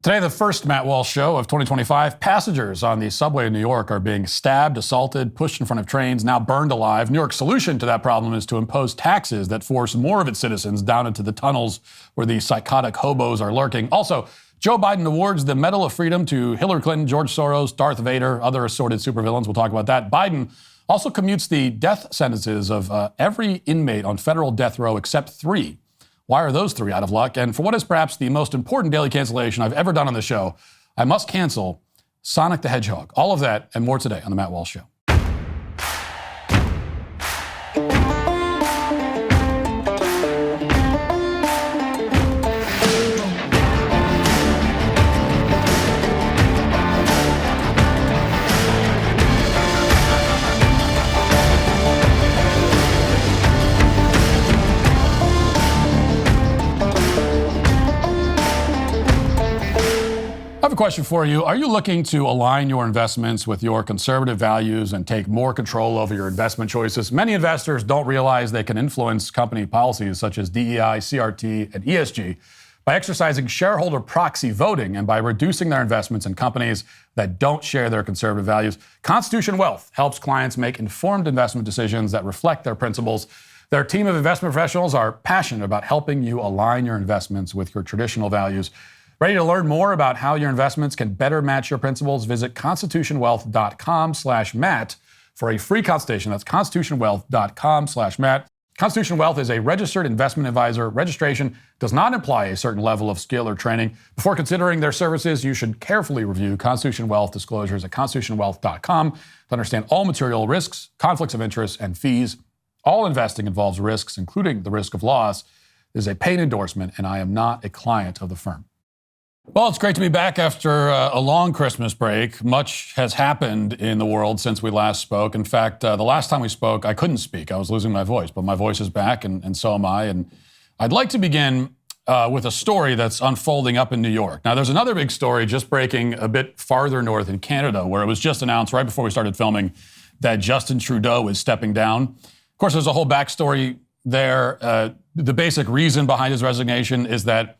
Today, the first Matt Walsh Show of 2025. Passengers on the subway in New York are being stabbed, assaulted, pushed in front of trains, now burned alive. New York's solution to that problem is to impose taxes that force more of its citizens down into the tunnels where the psychotic hobos are lurking. Also, Joe Biden awards the Medal of Freedom to Hillary Clinton, George Soros, Darth Vader, other assorted supervillains. We'll talk about that. Biden also commutes the death sentences of every inmate on federal death row except 3. Why are those 3 out of luck? And for what is perhaps the most important daily cancellation I've ever done on the show, I must cancel Sonic the Hedgehog. All of that and more today on The Matt Walsh Show. I have a question for you. Are you looking to align your investments with your conservative values and take more control over your investment choices? Many investors don't realize they can influence company policies such as DEI, CRT, and ESG by exercising shareholder proxy voting and by reducing their investments in companies that don't share their conservative values. Constitution Wealth helps clients make informed investment decisions that reflect their principles. Their team of investment professionals are passionate about helping you align your investments with your traditional values. Ready to learn more about how your investments can better match your principles? Visit constitutionwealth.com/Matt for a free consultation. That's constitutionwealth.com/Matt. Constitution Wealth is a registered investment advisor. Registration does not imply a certain level of skill or training. Before considering their services, you should carefully review Constitution Wealth disclosures at constitutionwealth.com to understand all material risks, conflicts of interest, and fees. All investing involves risks, including the risk of loss. This is a paid endorsement, and I am not a client of the firm. Well, it's great to be back after a long Christmas break. Much has happened in the world since we last spoke. In fact, the last time we spoke, I couldn't speak. I was losing my voice, but my voice is back, and so am I. And I'd like to begin with a story that's unfolding up in New York. Now, there's another big story just breaking a bit farther north in Canada, where it was just announced right before we started filming that Justin Trudeau is stepping down. Of course, there's a whole backstory there. The basic reason behind his resignation is that,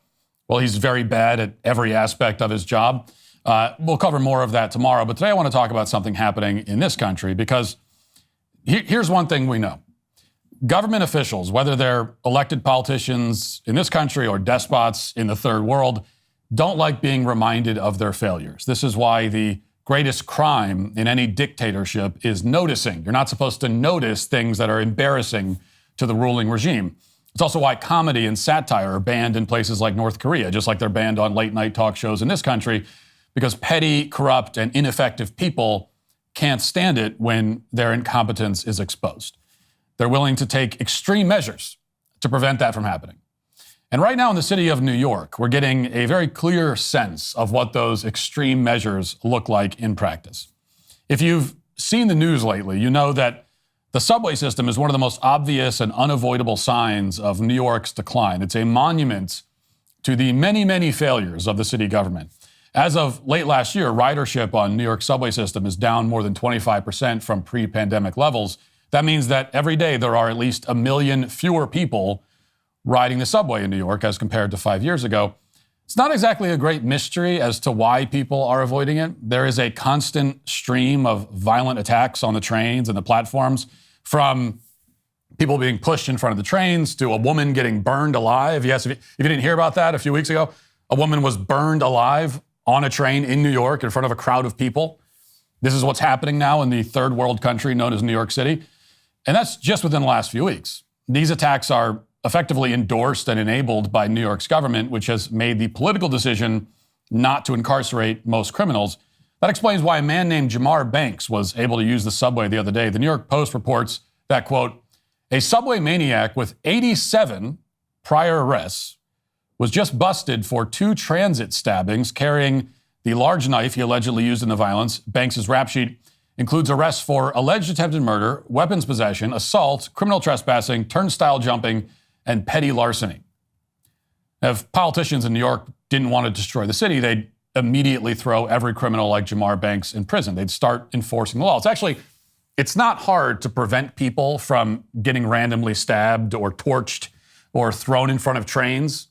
well, he's very bad at every aspect of his job. We'll cover more of that tomorrow. But today I want to talk about something happening in this country because here's one thing we know. Government officials, whether they're elected politicians in this country or despots in the third world, don't like being reminded of their failures. This is why the greatest crime in any dictatorship is noticing. You're not supposed to notice things that are embarrassing to the ruling regime. It's also why comedy and satire are banned in places like North Korea, just like they're banned on late-night talk shows in this country, because petty, corrupt, and ineffective people can't stand it when their incompetence is exposed. They're willing to take extreme measures to prevent that from happening. And right now in the city of New York, we're getting a very clear sense of what those extreme measures look like in practice. If you've seen the news lately, you know that the subway system is one of the most obvious and unavoidable signs of New York's decline. It's a monument to the many, many failures of the city government. As of late last year, ridership on New York's subway system is down more than 25% from pre-pandemic levels. That means that every day there are at least 1 million fewer people riding the subway in New York as compared to 5 years ago. It's not exactly a great mystery as to why people are avoiding it. There is a constant stream of violent attacks on the trains and the platforms, from people being pushed in front of the trains to a woman getting burned alive. Yes, if you didn't hear about that a few weeks ago, a woman was burned alive on a train in New York in front of a crowd of people. This is what's happening now in the third world country known as New York City. And that's just within the last few weeks. These attacks are effectively endorsed and enabled by New York's government, which has made the political decision not to incarcerate most criminals. That explains why a man named Jamar Banks was able to use the subway the other day. The New York Post reports that, quote, a subway maniac with 87 prior arrests was just busted for 2 transit stabbings carrying the large knife he allegedly used in the violence. Banks' rap sheet includes arrests for alleged attempted murder, weapons possession, assault, criminal trespassing, turnstile jumping, and petty larceny. Now, if politicians in New York didn't want to destroy the city, they'd immediately throw every criminal like Jamar Banks in prison. They'd start enforcing the law. It's not hard to prevent people from getting randomly stabbed or torched or thrown in front of trains.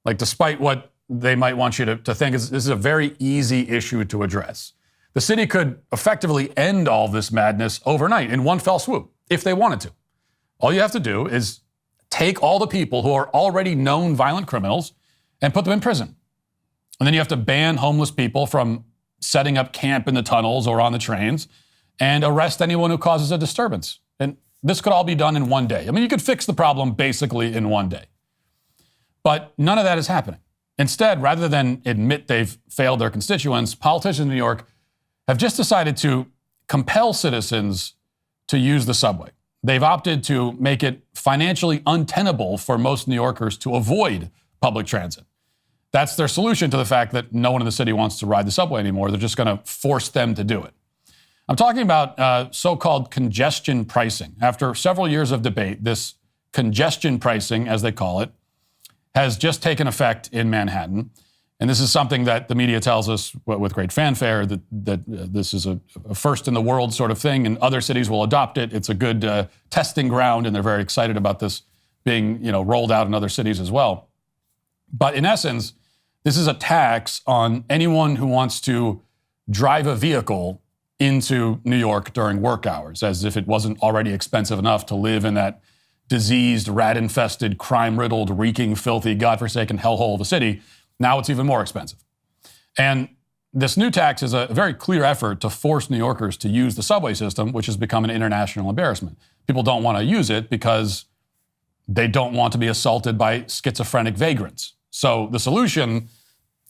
Like, despite what they might want you to think is this is a very easy issue to address. The city could effectively end all this madness overnight in one fell swoop if they wanted to. All you have to do is take all the people who are already known violent criminals and put them in prison. And then you have to ban homeless people from setting up camp in the tunnels or on the trains and arrest anyone who causes a disturbance. And this could all be done in one day. I mean, you could fix the problem basically in one day. But none of that is happening. Instead, rather than admit they've failed their constituents, politicians in New York have just decided to compel citizens to use the subway. They've opted to make it financially untenable for most New Yorkers to avoid public transit. That's their solution to the fact that no one in the city wants to ride the subway anymore. They're just going to force them to do it. I'm talking about so-called congestion pricing. After several years of debate, this congestion pricing, as they call it, has just taken effect in Manhattan. And this is something that the media tells us with great fanfare, that this is a first in the world sort of thing, and other cities will adopt it. It's a good testing ground, and they're very excited about this being rolled out in other cities as well. But in essence, this is a tax on anyone who wants to drive a vehicle into New York during work hours, as if it wasn't already expensive enough to live in that diseased, rat-infested, crime-riddled, reeking, filthy, godforsaken hellhole of a city. Now it's even more expensive. And this new tax is a very clear effort to force New Yorkers to use the subway system, which has become an international embarrassment. People don't want to use it because they don't want to be assaulted by schizophrenic vagrants. So the solution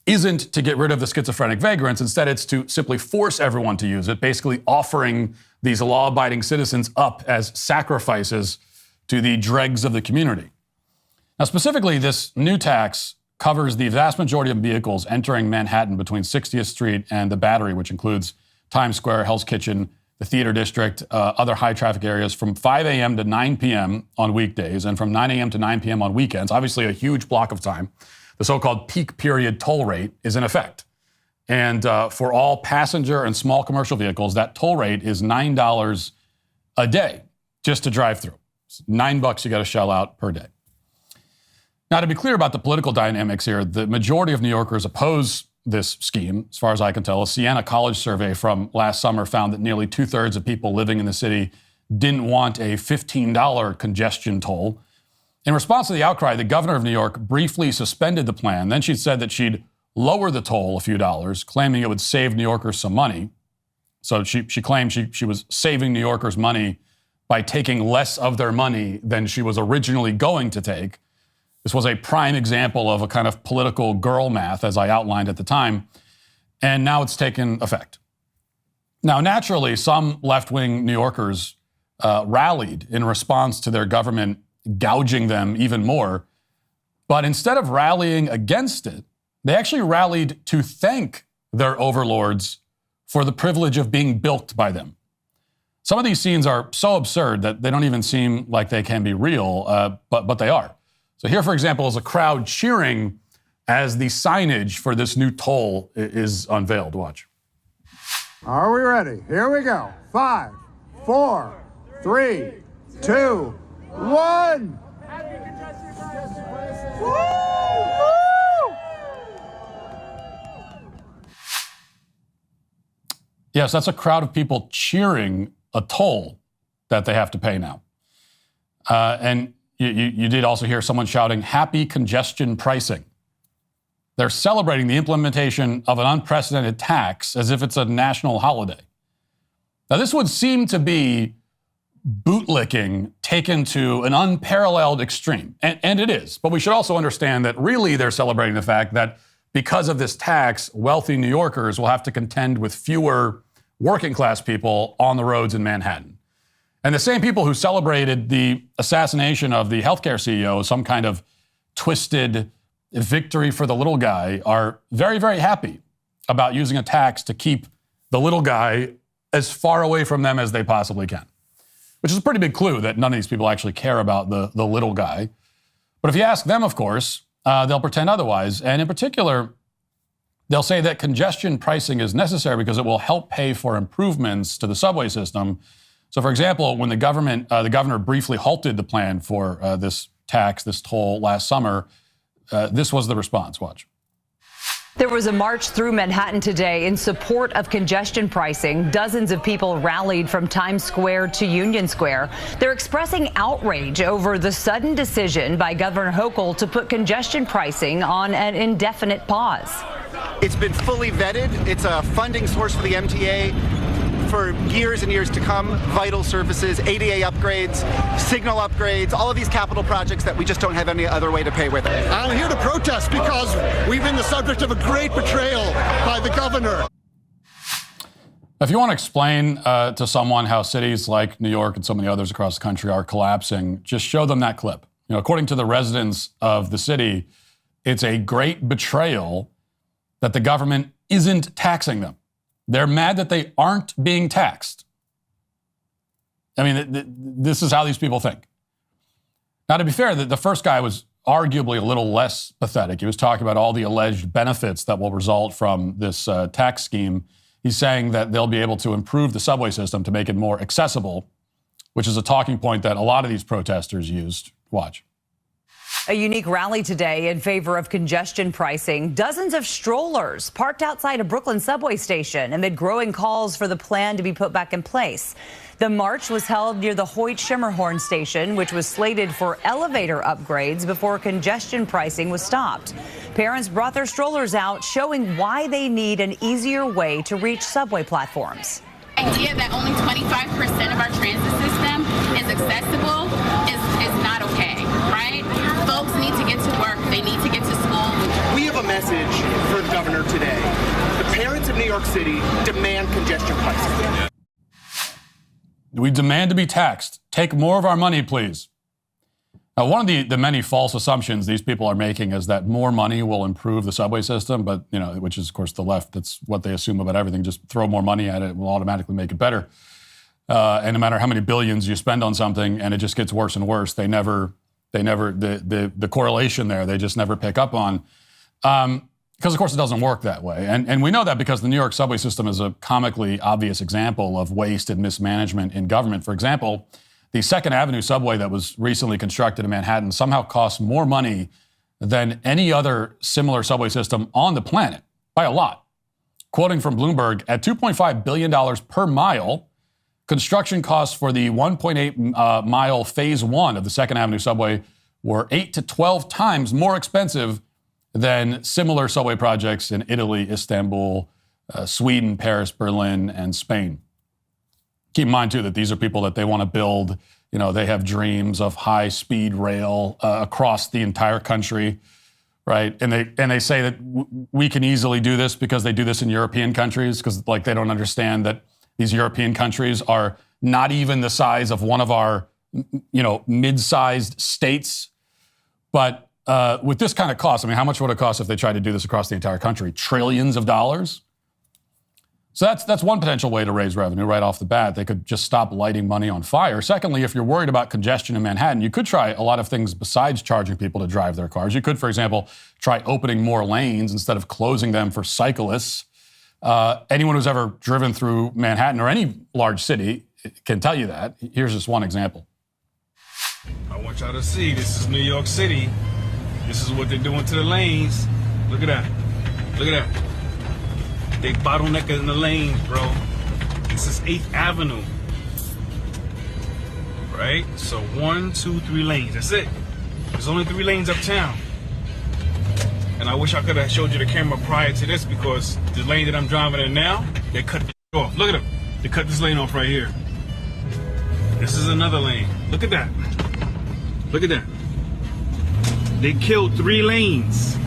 isn't to get rid of the schizophrenic vagrants. Instead, it's to simply force everyone to use it, basically offering these law-abiding citizens up as sacrifices to the dregs of the community. Now, specifically, this new tax covers the vast majority of vehicles entering Manhattan between 60th Street and the Battery, which includes Times Square, Hell's Kitchen, the Theater District, other high-traffic areas, from 5 a.m. to 9 p.m. on weekdays and from 9 a.m. to 9 p.m. on weekends. Obviously, a huge block of time. The so-called peak period toll rate is in effect. And for all passenger and small commercial vehicles, that toll rate is $9 a day just to drive through. It's $9 you got to shell out per day. Now, to be clear about the political dynamics here, the majority of New Yorkers oppose this scheme. As far as I can tell, a Siena College survey from last summer found that nearly 2/3 of people living in the city didn't want a $15 congestion toll. In response to the outcry, the governor of New York briefly suspended the plan. Then she said that she'd lower the toll a few dollars, claiming it would save New Yorkers some money. So she claimed she was saving New Yorkers money by taking less of their money than she was originally going to take. This was a prime example of a kind of political girl math, as I outlined at the time, and now it's taken effect. Now, naturally, some left-wing New Yorkers rallied in response to their government gouging them even more, but instead of rallying against it, they actually rallied to thank their overlords for the privilege of being bilked by them. Some of these scenes are so absurd that they don't even seem like they can be real, but they are. So here, for example, is a crowd cheering as the signage for this new toll is unveiled. Watch. Are we ready? Here we go. 5, 4, 3, 2, 1. Yes, that's a crowd of people cheering a toll that they have to pay now. And you did also hear someone shouting, "Happy congestion pricing." They're celebrating the implementation of an unprecedented tax as if it's a national holiday. Now, this would seem to be bootlicking taken to an unparalleled extreme, and it is. But we should also understand that really they're celebrating the fact that because of this tax, wealthy New Yorkers will have to contend with fewer working class people on the roads in Manhattan. And the same people who celebrated the assassination of the healthcare CEO, some kind of twisted victory for the little guy, are very, very happy about using a tax to keep the little guy as far away from them as they possibly can. Which is a pretty big clue that none of these people actually care about the little guy. But if you ask them, of course, they'll pretend otherwise. And in particular, they'll say that congestion pricing is necessary because it will help pay for improvements to the subway system. So, for example, when the governor briefly halted the plan for this tax, this toll last summer, this was the response. Watch. There was a march through Manhattan today in support of congestion pricing. Dozens of people rallied from Times Square to Union Square. They're expressing outrage over the sudden decision by Governor Hochul to put congestion pricing on an indefinite pause. It's been fully vetted. It's a funding source for the MTA for years and years to come. Vital services, ADA upgrades, signal upgrades, all of these capital projects that we just don't have any other way to pay with. I'm here to protest because we've been the subject of a great betrayal by the governor. If you want to explain to someone how cities like New York and so many others across the country are collapsing, just show them that clip. You know, according to the residents of the city, it's a great betrayal that the government isn't taxing them. They're mad that they aren't being taxed. I mean, this is how these people think. Now, to be fair, the first guy was arguably a little less pathetic. He was talking about all the alleged benefits that will result from this tax scheme. He's saying that they'll be able to improve the subway system to make it more accessible, which is a talking point that a lot of these protesters used. Watch. A unique rally today in favor of congestion pricing. Dozens of strollers parked outside a Brooklyn subway station amid growing calls for the plan to be put back in place. The march was held near the Hoyt-Schermerhorn station, which was slated for elevator upgrades before congestion pricing was stopped. Parents brought their strollers out, showing why they need an easier way to reach subway platforms. The idea that only 25% of our transit system is accessible is not okay, right? Folks need to get to work. They need to get to school. We have a message for the governor today. The parents of New York City demand congestion pricing. We demand to be taxed. Take more of our money, please. Now, one of the many false assumptions these people are making is that more money will improve the subway system, but, you know, which is, of course, the left. That's what they assume about everything. Just throw more money at it, it will automatically make it better. And no matter how many billions you spend on something and it just gets worse and worse, the correlation there, they just never pick up on. Because, of course, it doesn't work that way. And we know that because the New York subway system is a comically obvious example of waste and mismanagement in government. For example, the Second Avenue subway that was recently constructed in Manhattan somehow costs more money than any other similar subway system on the planet, by a lot. Quoting from Bloomberg, at $2.5 billion per mile, construction costs for the 1.8 mile phase one of the Second Avenue subway were 8 to 12 times more expensive than similar subway projects in Italy, Istanbul, Sweden, Paris, Berlin, and Spain. Keep in mind, too, that these are people that they want to build. You know, they have dreams of high-speed rail across the entire country, right? And they say that we can easily do this because they do this in European countries, because, like, they don't understand that these European countries are not even the size of one of our, you know, mid-sized states. But with this kind of cost, I mean, how much would it cost if they tried to do this across the entire country? Trillions of dollars? So that's one potential way to raise revenue right off the bat. They could just stop lighting money on fire. Secondly, if you're worried about congestion in Manhattan, you could try a lot of things besides charging people to drive their cars. You could, for example, try opening more lanes instead of closing them for cyclists. Anyone who's ever driven through Manhattan or any large city can tell you that. Here's just one example. I want y'all to see, this is New York City. This is what they're doing to the lanes. Look at that. Look at that. They bottleneck in the lanes, bro. This is 8th Avenue. Right? So 1, 2, 3 lanes. That's it. There's only 3 lanes uptown. And I wish I could have showed you the camera prior to this, because the lane that I'm driving in now, they cut it off. Look at them. They cut this lane off right here. This is another lane. Look at that. Look at that. They killed 3 lanes.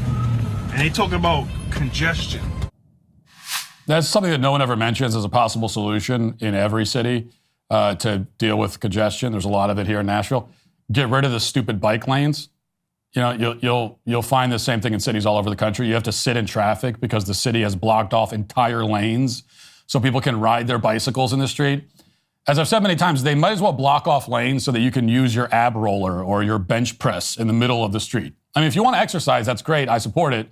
And they talking about congestion. That's something that no one ever mentions as a possible solution in every city to deal with congestion. There's a lot of it here in Nashville. Get rid of the stupid bike lanes. You know, you'll find the same thing in cities all over the country. You have to sit in traffic because the city has blocked off entire lanes so people can ride their bicycles in the street. As I've said many times, they might as well block off lanes so that you can use your ab roller or your bench press in the middle of the street. I mean, if you want to exercise, that's great. I support it.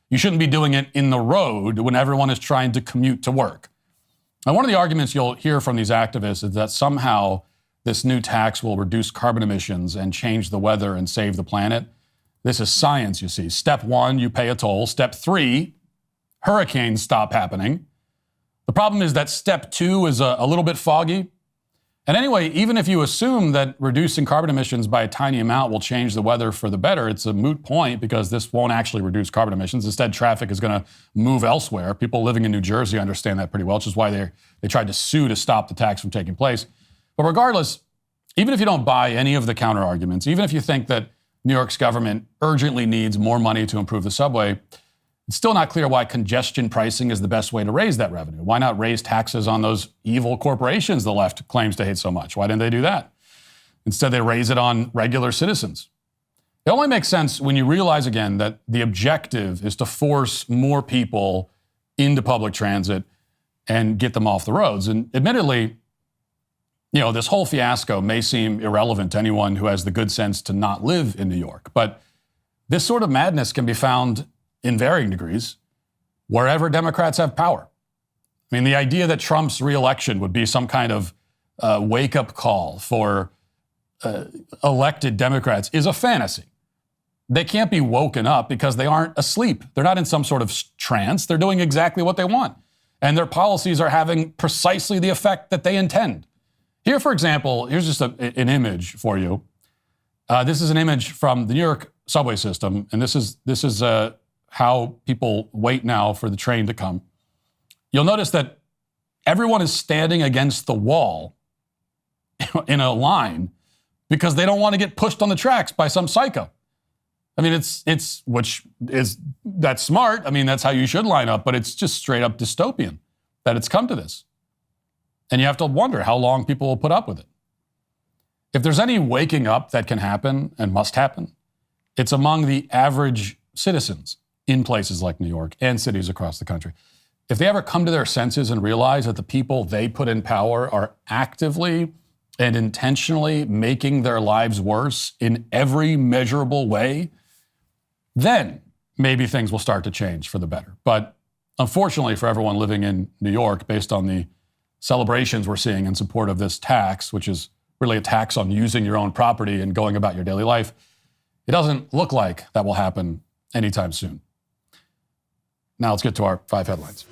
You shouldn't be doing it in the road when everyone is trying to commute to work. And one of the arguments you'll hear from these activists is that somehow this new tax will reduce carbon emissions and change the weather and save the planet. This is science, you see. Step 1, you pay a toll. Step 3, hurricanes stop happening. The problem is that step 2 is a little bit foggy. And anyway, even if you assume that reducing carbon emissions by a tiny amount will change the weather for the better, it's a moot point because this won't actually reduce carbon emissions. Instead, traffic is going to move elsewhere. People living in New Jersey understand that pretty well, which is why they tried to sue to stop the tax from taking place. But regardless, even if you don't buy any of the counter arguments, even if you think that New York's government urgently needs more money to improve the subway, it's still not clear why congestion pricing is the best way to raise that revenue. Why not raise taxes on those evil corporations the left claims to hate so much? Why didn't they do that? Instead, they raise it on regular citizens. It only makes sense when you realize, again, that the objective is to force more people into public transit and get them off the roads. And admittedly, this whole fiasco may seem irrelevant to anyone who has the good sense to not live in New York. But this sort of madness can be found in varying degrees wherever Democrats have power. I mean, the idea that Trump's reelection would be some kind of wake-up call for elected Democrats is a fantasy. They can't be woken up because they aren't asleep. They're not in some sort of trance. They're doing exactly what they want. And their policies are having precisely the effect that they intend. Here, for example, here's just an image for you. This is an image from the New York subway system, and this is how people wait now for the train to come. You'll notice that everyone is standing against the wall in a line because they don't want to get pushed on the tracks by some psycho. I mean, that's smart. I mean, that's how you should line up, but it's just straight up dystopian that it's come to this. And you have to wonder how long people will put up with it. If there's any waking up that can happen and must happen, it's among the average citizens in places like New York and cities across the country. If they ever come to their senses and realize that the people they put in power are actively and intentionally making their lives worse in every measurable way, then maybe things will start to change for the better. But unfortunately for everyone living in New York, based on the celebrations we're seeing in support of this tax, which is really a tax on using your own property and going about your daily life, it doesn't look like that will happen anytime soon. Now let's get to our 5 headlines.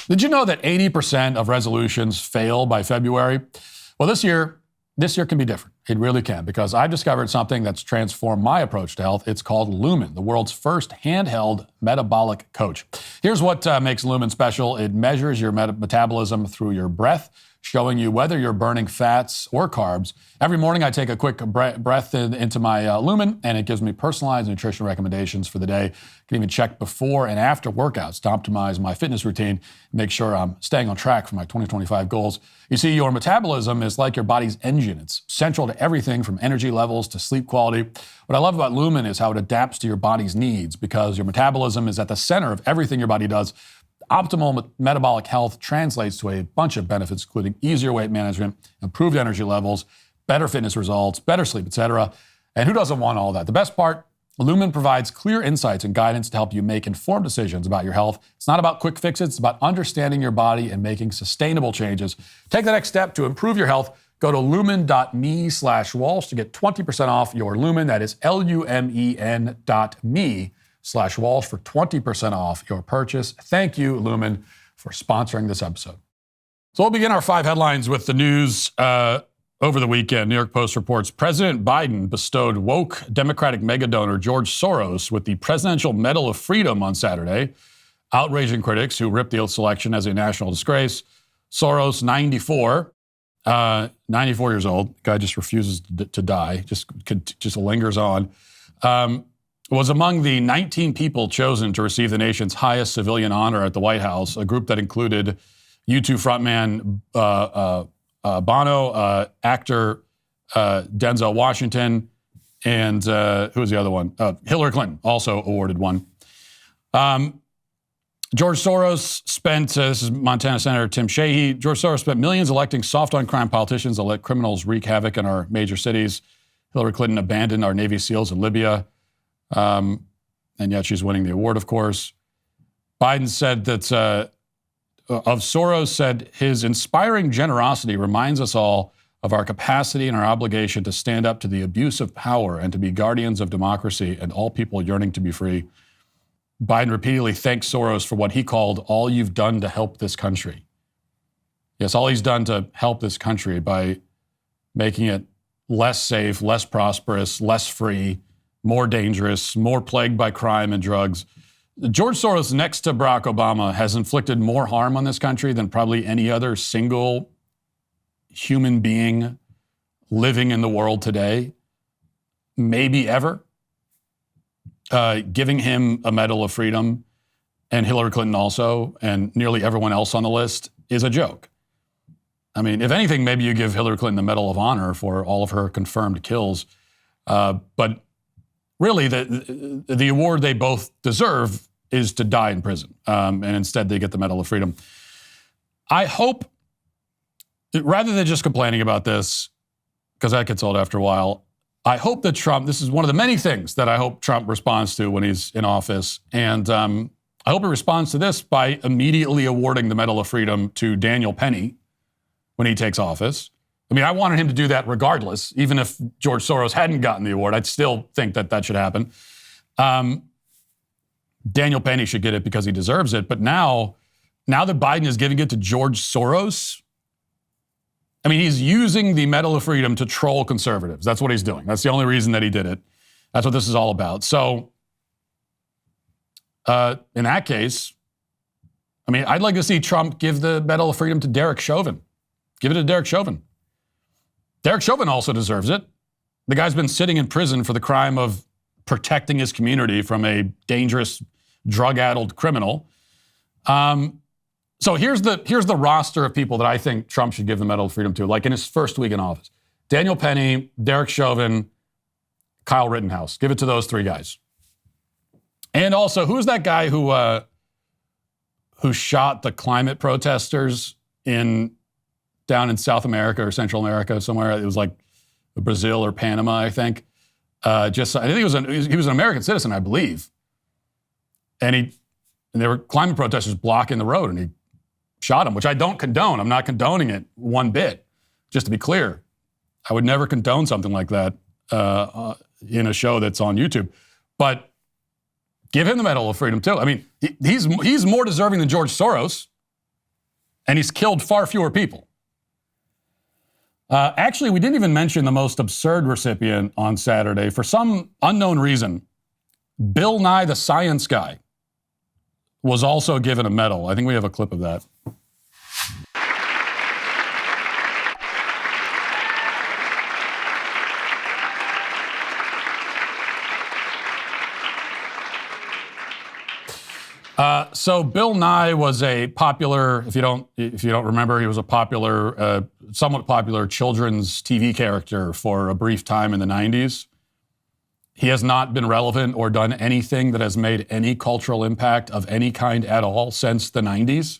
Did you know that 80% of resolutions fail by February? Well, this year can be different. It really can, because I've discovered something that's transformed my approach to health. It's called Lumen, the world's first handheld metabolic coach. Here's what makes Lumen special. It measures your metabolism through your breath, showing you whether you're burning fats or carbs. Every morning I take a quick breath into my Lumen, and it gives me personalized nutrition recommendations for the day. I can even check before and after workouts to optimize my fitness routine, make sure I'm staying on track for my 2025 goals. You see, your metabolism is like your body's engine. It's central to everything from energy levels to sleep quality. What I love about Lumen is how it adapts to your body's needs, because your metabolism is at the center of everything your body does. Optimal metabolic health translates to a bunch of benefits, including easier weight management, improved energy levels, better fitness results, better sleep, etc. And who doesn't want all that? The best part, Lumen provides clear insights and guidance to help you make informed decisions about your health. It's not about quick fixes. It's about understanding your body and making sustainable changes. Take the next step to improve your health. Go to lumen.me/Walsh to get 20% off your Lumen. That is lumen.me/Walsh for 20% off your purchase. Thank you, Lumen, for sponsoring this episode. So we'll begin our 5 headlines with the news over the weekend. New York Post reports President Biden bestowed woke Democratic megadonor George Soros with the Presidential Medal of Freedom on Saturday, outraging critics who ripped the selection as a national disgrace. Soros, 94 years old, guy just refuses to die, just lingers on, was among the 19 people chosen to receive the nation's highest civilian honor at the White House, a group that included U2 frontman Bono, actor Denzel Washington, and who was the other one? Hillary Clinton also awarded one. George Soros spent, this is Montana Senator Tim Sheehy, George Soros spent millions electing soft-on-crime politicians that let criminals wreak havoc in our major cities. Hillary Clinton abandoned our Navy SEALs in Libya, and yet she's winning the award, of course. Biden said that, of Soros, said his inspiring generosity reminds us all of our capacity and our obligation to stand up to the abuse of power and to be guardians of democracy and all people yearning to be free. Biden repeatedly thanked Soros for what he called all you've done to help this country. Yes, all he's done to help this country by making it less safe, less prosperous, less free, more dangerous, more plagued by crime and drugs. George Soros, next to Barack Obama, has inflicted more harm on this country than probably any other single human being living in the world today, maybe ever. Giving him a Medal of Freedom, and Hillary Clinton also, and nearly everyone else on the list, is a joke. I mean, if anything, maybe you give Hillary Clinton the Medal of Honor for all of her confirmed kills. But really, the award they both deserve is to die in prison. And instead, they get the Medal of Freedom. I hope, rather than just complaining about this, because that gets old after a while, I hope that Trump, this is one of the many things that I hope Trump responds to when he's in office. And I hope he responds to this by immediately awarding the Medal of Freedom to Daniel Penny when he takes office. I mean, I wanted him to do that regardless. Even if George Soros hadn't gotten the award, I'd still think that that should happen. Daniel Penny should get it because he deserves it. But now that Biden is giving it to George Soros, I mean, he's using the Medal of Freedom to troll conservatives. That's what he's doing. That's the only reason that he did it. That's what this is all about. So, in that case, I mean, I'd like to see Trump give the Medal of Freedom to Derek Chauvin. Give it to Derek Chauvin. Derek Chauvin also deserves it. The guy's been sitting in prison for the crime of protecting his community from a dangerous, drug-addled criminal. So here's the roster of people that I think Trump should give the Medal of Freedom to, like in his first week in office. Daniel Penny, Derek Chauvin, Kyle Rittenhouse. Give it to those three guys. And also, who's that guy who shot the climate protesters down in South America or Central America somewhere? It was like Brazil or Panama, I think. I think he was an American citizen, I believe. And there were climate protesters blocking the road, and he shot him, which I don't condone. I'm not condoning it one bit. Just to be clear, I would never condone something like that in a show that's on YouTube. But give him the Medal of Freedom too. I mean, he's more deserving than George Soros, and he's killed far fewer people. Actually, we didn't even mention the most absurd recipient on Saturday. For some unknown reason, Bill Nye the Science Guy was also given a medal. I think we have a clip of that. So Bill Nye was a popular, if you don't remember, he was a popular, somewhat popular children's TV character for a brief time in the 90s. He has not been relevant or done anything that has made any cultural impact of any kind at all since the 90s.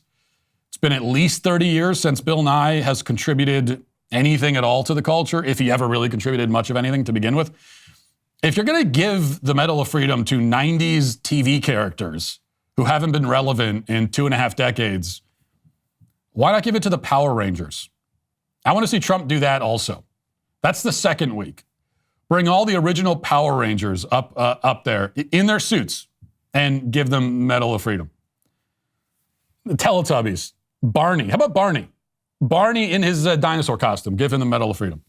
It's been at least 30 years since Bill Nye has contributed anything at all to the culture, if he ever really contributed much of anything to begin with. If you're going to give the Medal of Freedom to 90s TV characters who haven't been relevant in 2.5 decades, why not give it to the Power Rangers? I want to see Trump do that also. That's the second week. Bring all the original Power Rangers up there in their suits and give them Medal of Freedom. The Teletubbies, Barney. How about Barney? Barney in his dinosaur costume. Give him the Medal of Freedom.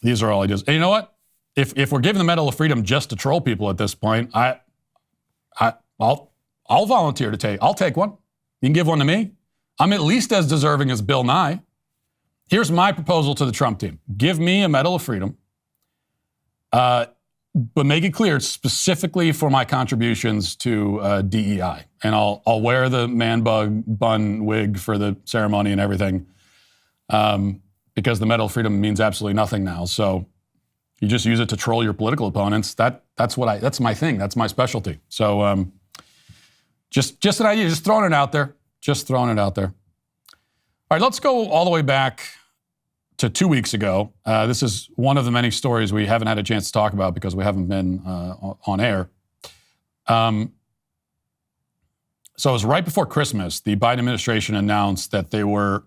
These are all ideas. And you know what? If we're giving the Medal of Freedom just to troll people at this point, I'll volunteer to take. I'll take one. You can give one to me. I'm at least as deserving as Bill Nye. Here's my proposal to the Trump team. Give me a Medal of Freedom, but make it clear it's specifically for my contributions to DEI. And I'll wear the man bun wig for the ceremony and everything, because the Medal of Freedom means absolutely nothing now. So you just use it to troll your political opponents. That's my thing. That's my specialty. So just an idea. Just throwing it out there. Just throwing it out there. All right, let's go all the way back to 2 weeks ago. This is one of the many stories we haven't had a chance to talk about because we haven't been on air. So it was right before Christmas, the Biden administration announced that they were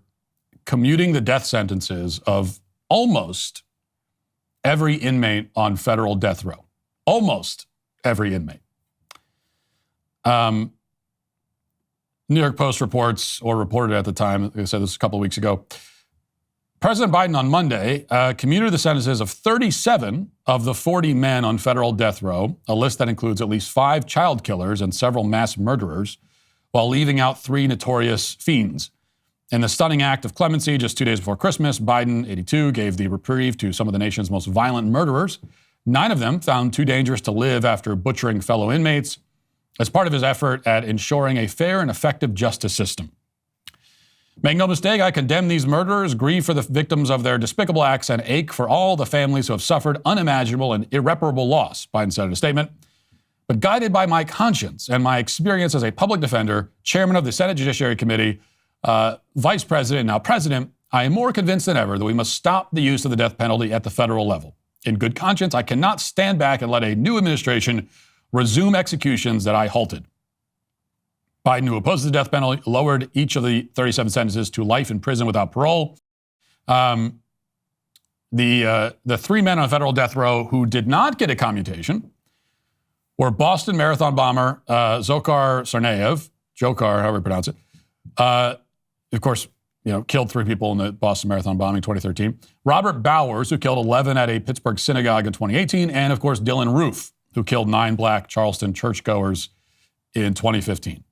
commuting the death sentences of almost every inmate on federal death row. Almost every inmate. New York Post reports, or reported at the time, like I said this a couple of weeks ago, President Biden on Monday commuted the sentences of 37 of the 40 men on federal death row, a list that includes at least 5 child killers and several mass murderers, while leaving out 3 notorious fiends. In the stunning act of clemency, just 2 days before Christmas, Biden, 82, gave the reprieve to some of the nation's most violent murderers. 9 of them found too dangerous to live after butchering fellow inmates, as part of his effort at ensuring a fair and effective justice system. Make no mistake, I condemn these murderers, grieve for the victims of their despicable acts, and ache for all the families who have suffered unimaginable and irreparable loss, Biden said in a statement. But guided by my conscience and my experience as a public defender, chairman of the Senate Judiciary Committee, vice president, now president, I am more convinced than ever that we must stop the use of the death penalty at the federal level. In good conscience, I cannot stand back and let a new administration resume executions that I halted. Biden, who opposes the death penalty, lowered each of the 37 sentences to life in prison without parole. The 3 men on federal death row who did not get a commutation were Boston Marathon bomber Dzhokhar Tsarnaev, Dzhokhar, however you pronounce it. Of course, killed 3 people in the Boston Marathon bombing 2013. Robert Bowers, who killed 11 at a Pittsburgh synagogue in 2018. And of course, Dylan Roof, who killed 9 black Charleston churchgoers in 2015.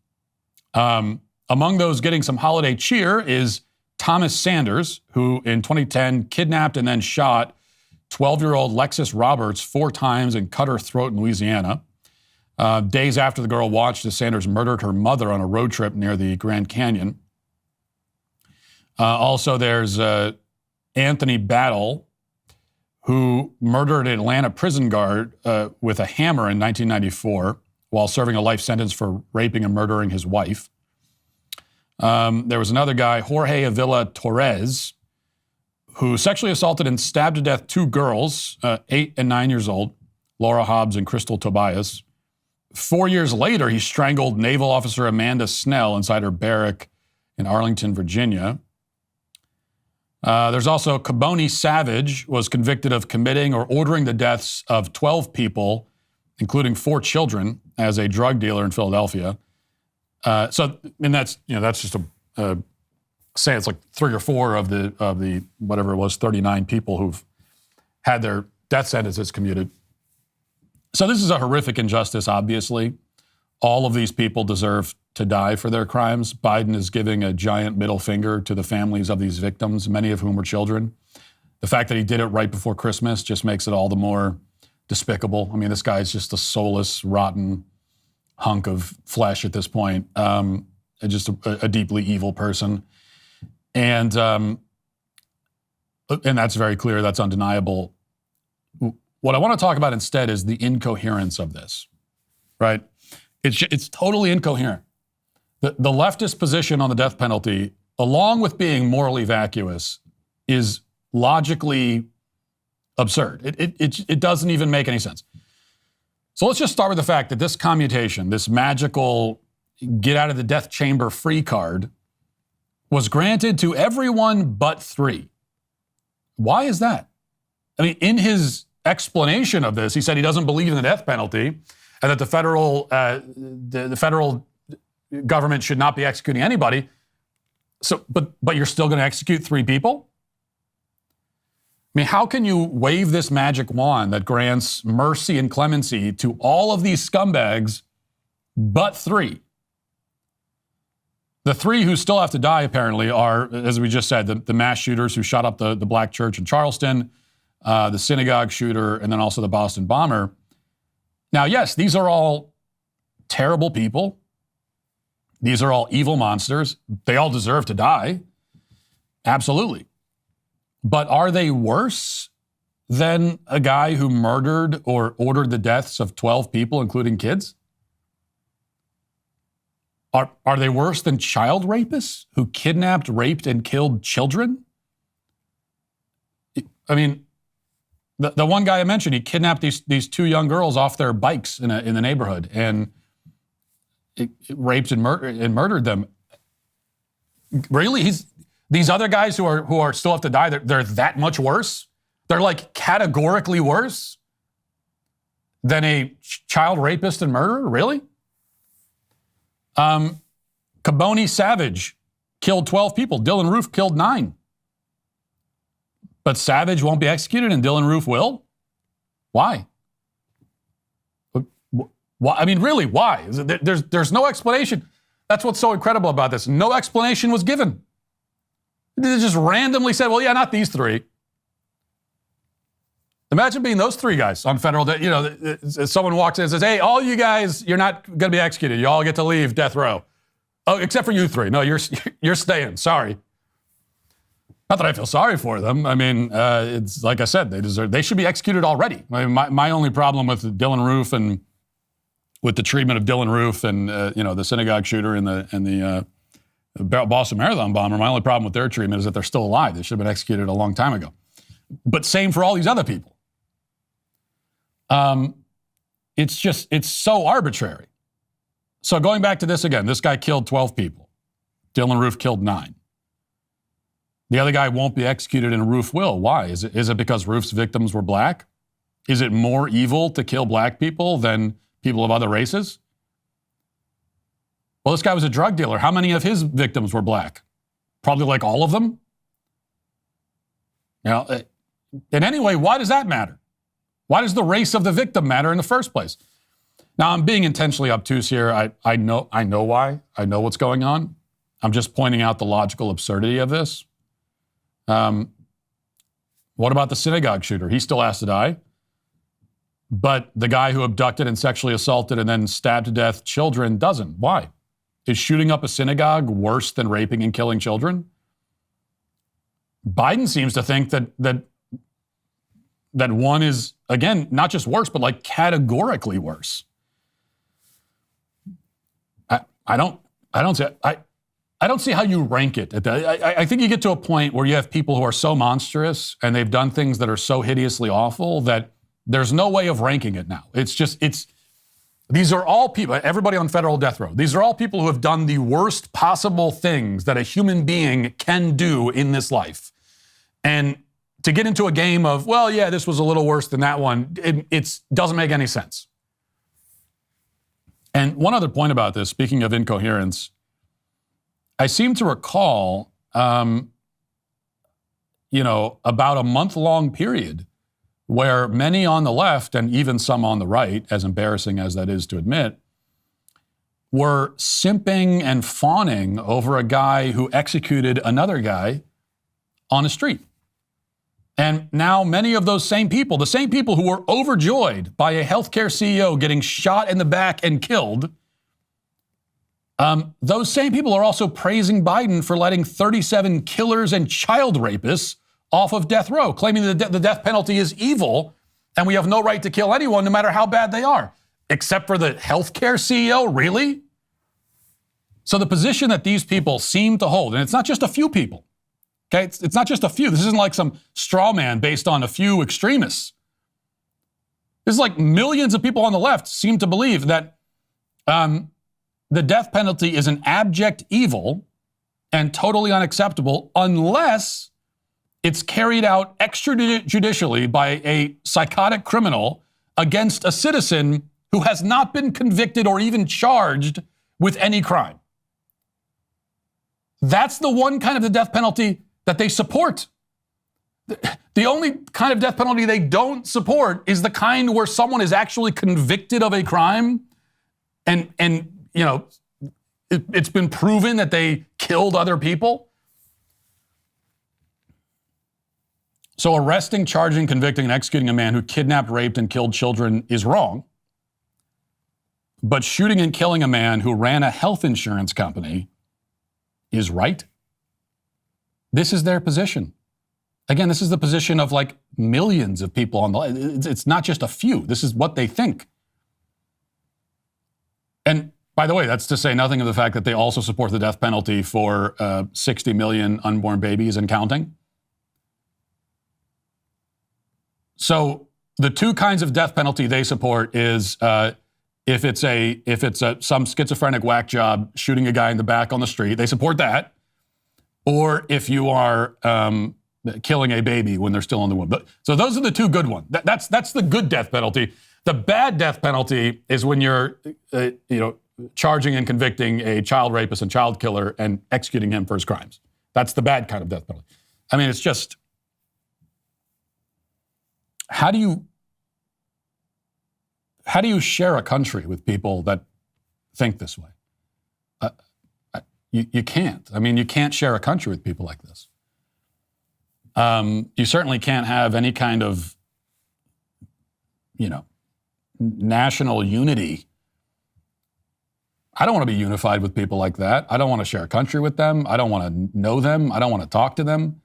Among those getting some holiday cheer is Thomas Sanders, who in 2010 kidnapped and then shot 12-year-old Lexis Roberts 4 times and cut her throat in Louisiana. Days after the girl watched as Sanders murdered her mother on a road trip near the Grand Canyon. Also, there's Anthony Battle, who murdered an Atlanta prison guard with a hammer in 1994 while serving a life sentence for raping and murdering his wife. There was another guy, Jorge Avila Torres, who sexually assaulted and stabbed to death 2 girls, 8 and 9 years old, Laura Hobbs and Crystal Tobias. 4 years later, he strangled Naval Officer Amanda Snell inside her barrack in Arlington, Virginia. There's also Caboni Savage, was convicted of committing or ordering the deaths of 12 people, including 4 children, as a drug dealer in Philadelphia. And that's just say it's like 3 or 4 of the whatever it was, 39 people who've had their death sentences commuted. So this is a horrific injustice, obviously. All of these people deserve to die for their crimes. Biden is giving a giant middle finger to the families of these victims, many of whom were children. The fact that he did it right before Christmas just makes it all the more despicable. I mean, this guy's just a soulless, rotten hunk of flesh at this point. Just a deeply evil person. And that's very clear. That's undeniable. What I want to talk about instead is the incoherence of this, right? It's totally incoherent. The leftist position on the death penalty, along with being morally vacuous, is logically absurd. It doesn't even make any sense. So let's just start with the fact that this commutation, this magical get out of the death chamber free card, was granted to everyone but 3. Why is that? I mean, in his explanation of this, he said he doesn't believe in the death penalty and that the federal government should not be executing anybody. So, but you're still going to execute 3 people? I mean, how can you wave this magic wand that grants mercy and clemency to all of these scumbags but 3? The 3 who still have to die, apparently, are, as we just said, the mass shooters who shot up the black church in Charleston, the synagogue shooter, and then also the Boston bomber. Now, yes, these are all terrible people. These are all evil monsters. They all deserve to die. Absolutely. But are they worse than a guy who murdered or ordered the deaths of 12 people, including kids? Are they worse than child rapists who kidnapped, raped, and killed children? I mean, the one guy I mentioned, he kidnapped these 2 young girls off their bikes in the neighborhood, and raped and murdered them. Really? These other guys who are still have to die, they're that much worse? They're like categorically worse than a child rapist and murderer? Really? Caboni Savage killed 12 people. Dylan Roof killed 9. But Savage won't be executed and Dylan Roof will? Why? Why? I mean, really, why? There's no explanation. That's what's so incredible about this. No explanation was given. They just randomly said, well, yeah, not these 3. Imagine being those 3 guys on federal, someone walks in and says, hey, all you guys, you're not going to be executed. You all get to leave death row. Oh, except for you 3. No, you're staying. Sorry. Not that I feel sorry for them. I mean, it's like I said, they should be executed already. I mean, my only problem with Dylan Roof and with the treatment of Dylan Roof and, the synagogue shooter and the Boston Marathon bomber, my only problem with their treatment is that they're still alive. They should have been executed a long time ago. But same for all these other people. It's so arbitrary. So going back to this again, this guy killed 12 people. Dylan Roof killed 9. The other guy won't be executed and Roof will. Why? Is it because Roof's victims were black? Is it more evil to kill black people than people of other races? Well, this guy was a drug dealer. How many of his victims were black? Probably like all of them. And anyway, why does that matter? Why does the race of the victim matter in the first place? Now, I'm being intentionally obtuse here. I know why. I know what's going on. I'm just pointing out the logical absurdity of this. What about the synagogue shooter? He still has to die. But the guy who abducted and sexually assaulted and then stabbed to death children doesn't. Why? Is shooting up a synagogue worse than raping and killing children? Biden seems to think that one is, again, not just worse, but like categorically worse. I don't see how you rank it. I think you get to a point where you have people who are so monstrous and they've done things that are so hideously awful that there's no way of ranking it now. These are all people, everybody on federal death row, these are all people who have done the worst possible things that a human being can do in this life. And to get into a game of, well, yeah, this was a little worse than that one, it doesn't make any sense. And one other point about this, speaking of incoherence, I seem to recall, about a month-long period where many on the left and even some on the right, as embarrassing as that is to admit, were simping and fawning over a guy who executed another guy on a street. And now many of those same people, the same people who were overjoyed by a healthcare CEO getting shot in the back and killed, those same people are also praising Biden for letting 37 killers and child rapists off of death row, claiming that the death penalty is evil and we have no right to kill anyone no matter how bad they are. Except for the healthcare CEO, really? So the position that these people seem to hold, and it's not just a few people, okay? It's not just a few. This isn't like some straw man based on a few extremists. This is like millions of people on the left seem to believe that the death penalty is an abject evil and totally unacceptable unless it's carried out extrajudicially by a psychotic criminal against a citizen who has not been convicted or even charged with any crime. That's the one kind of the death penalty that they support. The only kind of death penalty they don't support is the kind where someone is actually convicted of a crime and it's been proven that they killed other people. So arresting, charging, convicting, and executing a man who kidnapped, raped, and killed children is wrong. But shooting and killing a man who ran a health insurance company is right. This is their position. Again, this is the position of like millions of people on the, it's not just a few. This is what they think. And by the way, that's to say nothing of the fact that they also support the death penalty for 60 million unborn babies and counting. So the two kinds of death penalty they support is If it's some schizophrenic whack job shooting a guy in the back on the street, they support that. Or if you are killing a baby when they're still in the womb. So those are the two good ones. That's the good death penalty. The bad death penalty is when you're charging and convicting a child rapist and child killer and executing him for his crimes. That's the bad kind of death penalty. I mean, it's just, how do you share a country with people that think this way? You can't. I mean, you can't share a country with people like this. You certainly can't have any kind of, national unity. I don't want to be unified with people like that. I don't want to share a country with them. I don't want to know them. I don't want to talk to them.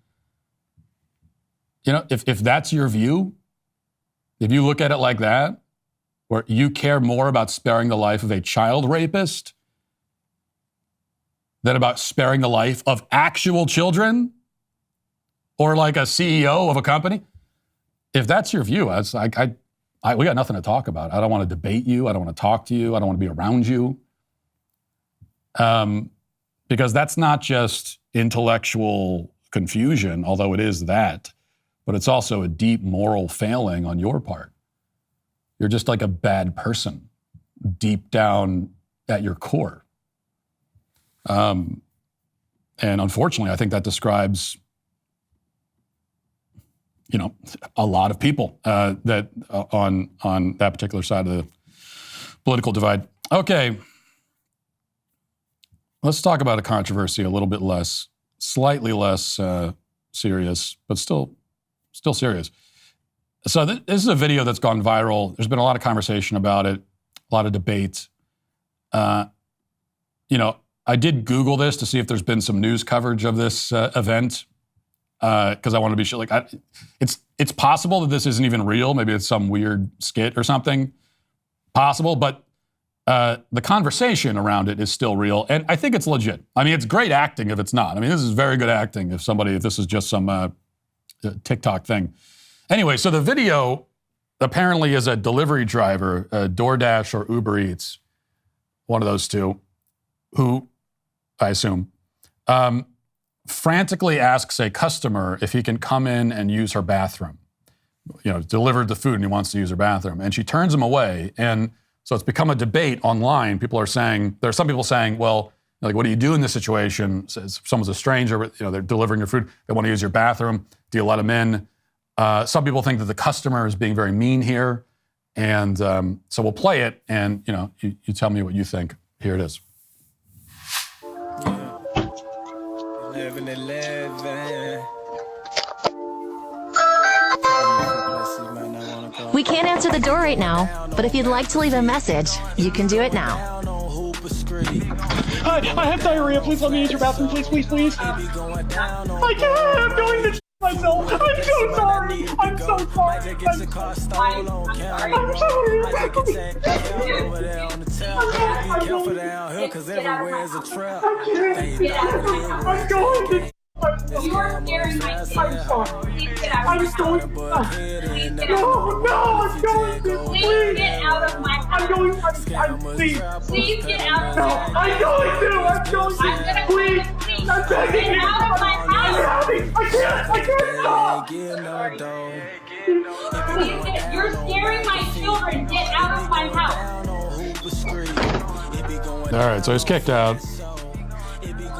If that's your view, if you look at it like that, where you care more about sparing the life of a child rapist than about sparing the life of actual children, or like a CEO of a company, if that's your view, we got nothing to talk about. I don't want to debate you. I don't want to talk to you. I don't want to be around you. Because that's not just intellectual confusion, although it is that, but it's also a deep moral failing on your part. You're just like a bad person deep down at your core. And unfortunately, I think that describes a lot of people that on that particular side of the political divide. Okay, let's talk about a controversy a little bit slightly less serious, but still serious. So this is a video that's gone viral. There's been a lot of conversation about it, a lot of debate. I did Google this to see if there's been some news coverage of this event. Because I want to be sure, it's possible that this isn't even real. Maybe it's some weird skit or something. Possible, but the conversation around it is still real, and I think it's legit. I mean, it's great acting if it's not. I mean, this is very good acting if this is just some TikTok thing. Anyway, so the video apparently is a delivery driver, DoorDash or Uber Eats, one of those two, who, I assume, frantically asks a customer if he can come in and use her bathroom. Delivered the food and he wants to use her bathroom. And she turns him away. And so it's become a debate online. There are some people saying, well, what do you do in this situation? If someone's a stranger, they're delivering your food, they want to use your bathroom. Do you let them in? Some people think that the customer is being very mean here. And so we'll play it and, you tell me what you think. Here it is. We can't answer the door right now, but if you'd like to leave a message, you can do it now. Hi, I have diarrhea. Please let me use your bathroom, please. I can't. I'm going to myself. I'm so sorry. I'm so sorry. I'm going to. You are scaring my kids. I'm sorry. Please get out of my house. Please get out. I'm going to. Please get out of my house. I'm going. Please. Please get out of my house. I'm going to. Please. I'm begging Get out of my house. I can't stop. You're scaring my children. Get out of my house. All right, so he's kicked out.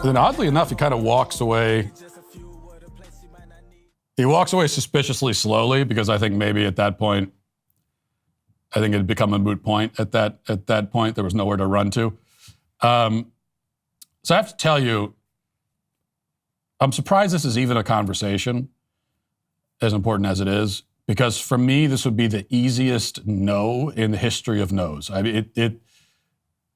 Then oddly enough, he kind of walks away. He walks away suspiciously slowly because I think maybe at that point, it had become a moot point. At that point, there was nowhere to run to. So I have to tell you, I'm surprised this is even a conversation, as important as it is, because for me, this would be the easiest no in the history of no's. I mean,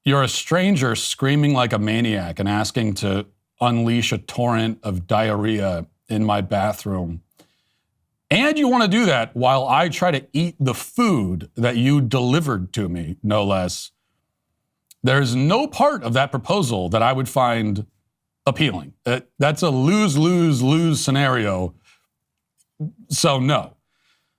you're a stranger screaming like a maniac and asking to unleash a torrent of diarrhea in my bathroom. And you want to do that while I try to eat the food that you delivered to me, no less. There's no part of that proposal that I would find appealing. That's a lose-lose-lose scenario. So no.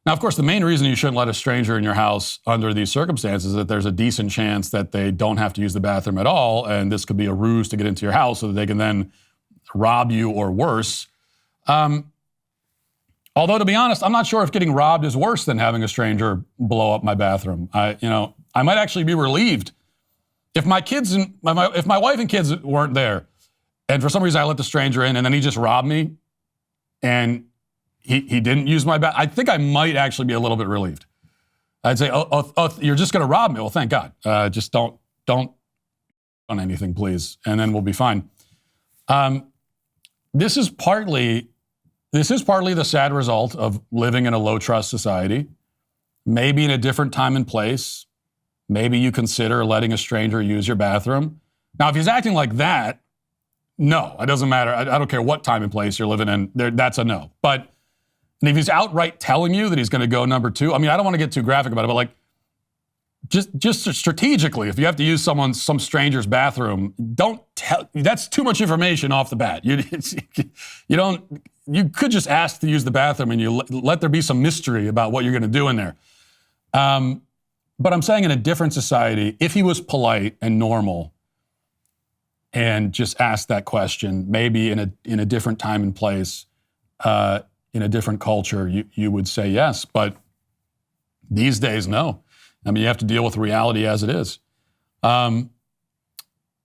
Now, of course, the main reason you shouldn't let a stranger in your house under these circumstances is that there's a decent chance that they don't have to use the bathroom at all, and this could be a ruse to get into your house so that they can then rob you or worse. Although, to be honest, I'm not sure if getting robbed is worse than having a stranger blow up my bathroom. I might actually be relieved if my kids and if my wife and kids weren't there, and for some reason I let the stranger in, and then he just robbed me, and he didn't use my bathroom. I think I might actually be a little bit relieved. I'd say, oh, you're just going to rob me? Well, thank God. Just don't on anything, please, and then we'll be fine. This is partly the sad result of living in a low-trust society. Maybe in a different time and place, maybe you consider letting a stranger use your bathroom. Now, if he's acting like that, no, it doesn't matter. I don't care what time and place you're living in. That's a no. But if he's outright telling you that he's going to go number two, I mean, I don't want to get too graphic about it, but like, just strategically, if you have to use some stranger's bathroom, don't tell. That's too much information off the bat. You could just ask to use the bathroom and you let there be some mystery about what you're going to do in there. But I'm saying in a different society, if he was polite and normal and just asked that question, maybe in a different time and place, in a different culture, you would say yes. But these days, no. I mean, you have to deal with reality as it is. And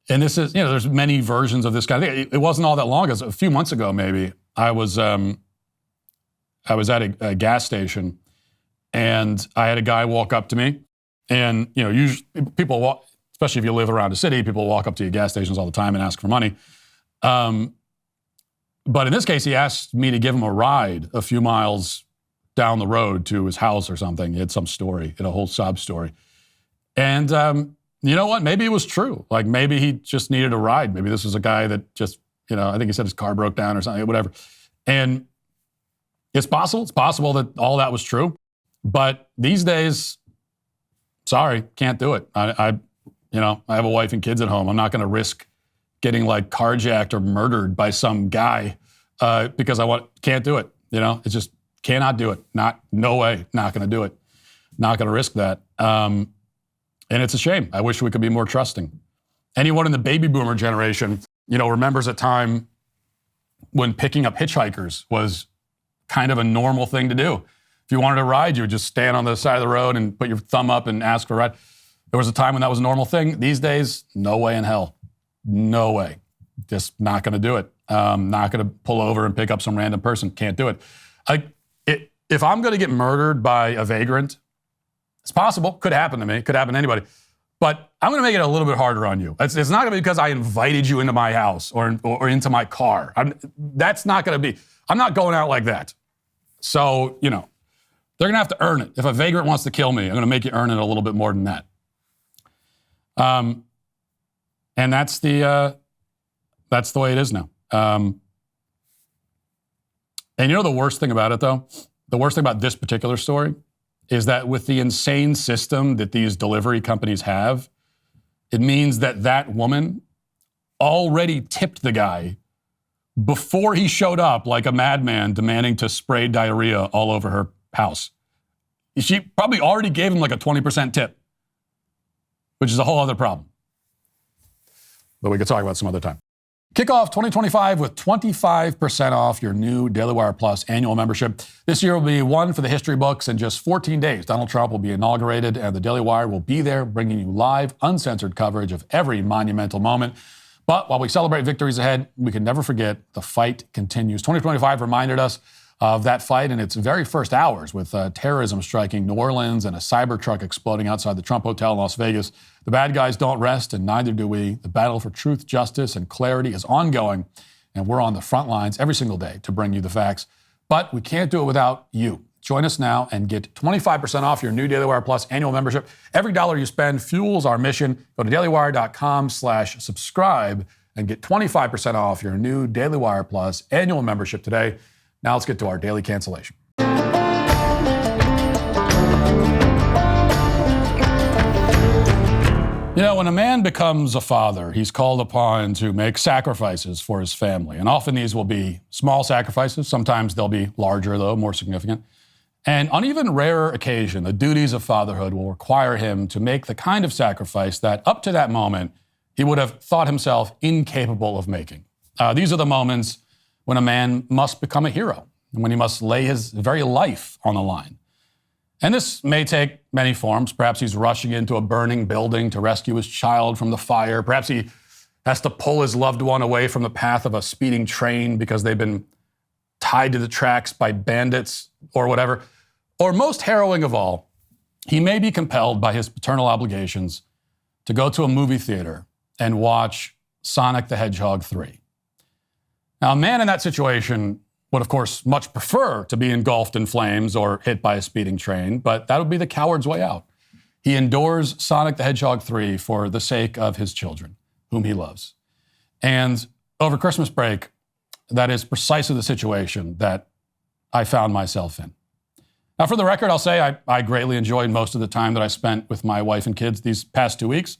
this is, there's many versions of this kind of thing. It wasn't all that long ago. A few months ago, maybe, I was at a gas station, and I had a guy walk up to me. And, usually people walk, especially if you live around a city, people walk up to you at gas stations all the time and ask for money. But in this case, he asked me to give him a ride a few miles down the road to his house or something. He had some story, a whole sob story. And you know what? Maybe it was true. Like, maybe he just needed a ride. Maybe this was a guy that just, I think he said his car broke down or something, whatever. And it's possible. It's possible that all that was true. But these days, sorry, can't do it. I have a wife and kids at home. I'm not going to risk getting like carjacked or murdered by some guy because can't do it. It's just cannot do it. No way. Not going to do it. Not going to risk that. And it's a shame. I wish we could be more trusting. Anyone in the baby boomer generation, remembers a time when picking up hitchhikers was kind of a normal thing to do. If you wanted a ride, you would just stand on the side of the road and put your thumb up and ask for a ride. There was a time when that was a normal thing. These days, no way in hell. No way. Just not going to do it. Not going to pull over and pick up some random person. Can't do it. If I'm going to get murdered by a vagrant, it's possible. Could happen to me. Could happen to anybody. But I'm going to make it a little bit harder on you. It's not going to be because I invited you into my house or into my car. That's not going to be. I'm not going out like that. So, they're going to have to earn it. If a vagrant wants to kill me, I'm going to make you earn it a little bit more than that. And that's the way it is now. And the worst thing about it, though? The worst thing about this particular story is that with the insane system that these delivery companies have, it means that woman already tipped the guy before he showed up like a madman demanding to spray diarrhea all over her house. She probably already gave him like a 20% tip, which is a whole other problem. But we could talk about some other time. Kick off 2025 with 25% off your new Daily Wire Plus annual membership. This year will be one for the history books. In just 14 days, Donald Trump will be inaugurated, and the Daily Wire will be there bringing you live, uncensored coverage of every monumental moment. But while we celebrate victories ahead, we can never forget the fight continues. 2025 reminded us of that fight in its very first hours, with terrorism striking New Orleans and a Cybertruck exploding outside the Trump Hotel in Las Vegas. The bad guys don't rest, and neither do we. The battle for truth, justice, and clarity is ongoing, and we're on the front lines every single day to bring you the facts. But we can't do it without you. Join us now and get 25% off your new Daily Wire Plus annual membership. Every dollar you spend fuels our mission. Go to dailywire.com/subscribe and get 25% off your new Daily Wire Plus annual membership today. Now let's get to our daily cancellation. When a man becomes a father, he's called upon to make sacrifices for his family. And often these will be small sacrifices. Sometimes they'll be larger, though, more significant. And on even rarer occasion, the duties of fatherhood will require him to make the kind of sacrifice that, up to that moment, he would have thought himself incapable of making. These are the moments when a man must become a hero, when he must lay his very life on the line. And this may take many forms. Perhaps he's rushing into a burning building to rescue his child from the fire. Perhaps he has to pull his loved one away from the path of a speeding train because they've been tied to the tracks by bandits or whatever. Or most harrowing of all, he may be compelled by his paternal obligations to go to a movie theater and watch Sonic the Hedgehog 3. Now, a man in that situation would, of course, much prefer to be engulfed in flames or hit by a speeding train, but that would be the coward's way out. He endures Sonic the Hedgehog 3 for the sake of his children, whom he loves. And over Christmas break, that is precisely the situation that I found myself in. Now, for the record, I'll say I greatly enjoyed most of the time that I spent with my wife and kids these past 2 weeks.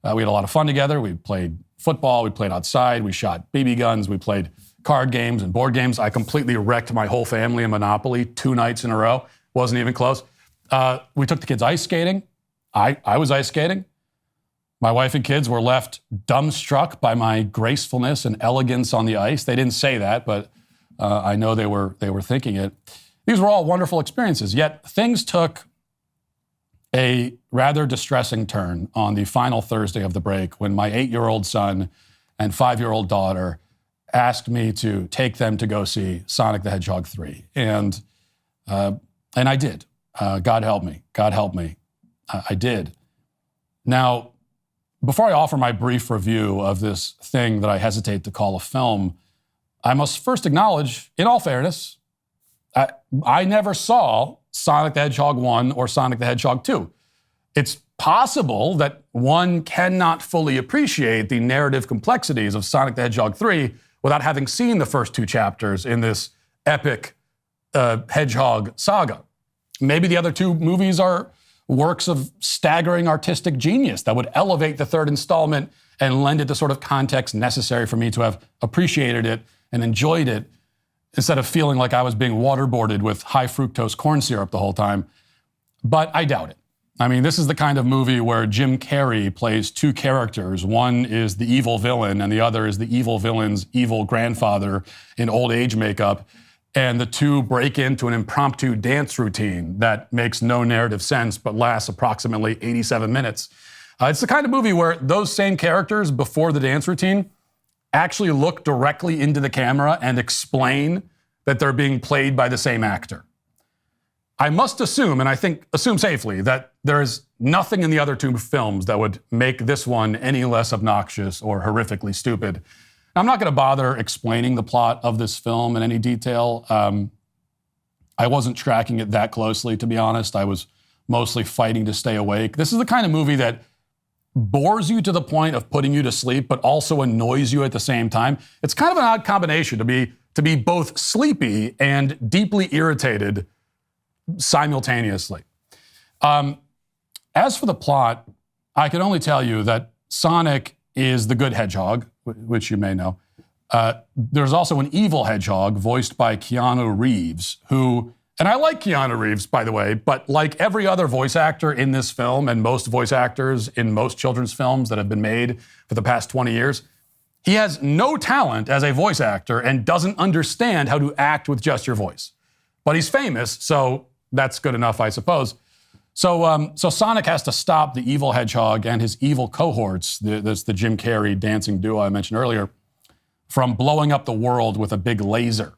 We had a lot of fun together. We played football. We played outside. We shot BB guns. We played card games and board games. I completely wrecked my whole family in Monopoly 2 nights in a row. Wasn't even close. We took the kids ice skating. I was ice skating. My wife and kids were left dumbstruck by my gracefulness and elegance on the ice. They didn't say that, but I know they were thinking it. These were all wonderful experiences, yet things took a rather distressing turn on the final Thursday of the break when my 8-year-old son and 5-year-old daughter asked me to take them to go see Sonic the Hedgehog 3. And I did. God help me. God help me. I did. Now, before I offer my brief review of this thing that I hesitate to call a film, I must first acknowledge, in all fairness, I never saw Sonic the Hedgehog 1 or Sonic the Hedgehog 2. It's possible that one cannot fully appreciate the narrative complexities of Sonic the Hedgehog 3 without having seen the first 2 chapters in this epic Hedgehog saga. Maybe the other 2 movies are works of staggering artistic genius that would elevate the 3rd installment and lend it the sort of context necessary for me to have appreciated it and enjoyed it, instead of feeling like I was being waterboarded with high fructose corn syrup the whole time. But I doubt it. I mean, this is the kind of movie where Jim Carrey plays 2 characters. One is the evil villain, and the other is the evil villain's evil grandfather in old age makeup. And the 2 break into an impromptu dance routine that makes no narrative sense but lasts approximately 87 minutes. It's the kind of movie where those same characters before the dance routine actually look directly into the camera and explain that they're being played by the same actor. I must assume, and I think assume safely, that there is nothing in the other 2 films that would make this one any less obnoxious or horrifically stupid. I'm not going to bother explaining the plot of this film in any detail. I wasn't tracking it that closely, to be honest. I was mostly fighting to stay awake. This is the kind of movie that bores you to the point of putting you to sleep, but also annoys you at the same time. It's kind of an odd combination to be both sleepy and deeply irritated simultaneously. As for the plot, I can only tell you that Sonic is the good hedgehog, which you may know. There's also an evil hedgehog voiced by Keanu Reeves, who, and I like Keanu Reeves, by the way, but like every other voice actor in this film and most voice actors in most children's films that have been made for the past 20 years, he has no talent as a voice actor and doesn't understand how to act with just your voice. But he's famous, so that's good enough, I suppose. So Sonic has to stop the evil hedgehog and his evil cohorts, that's the Jim Carrey dancing duo I mentioned earlier, from blowing up the world with a big laser.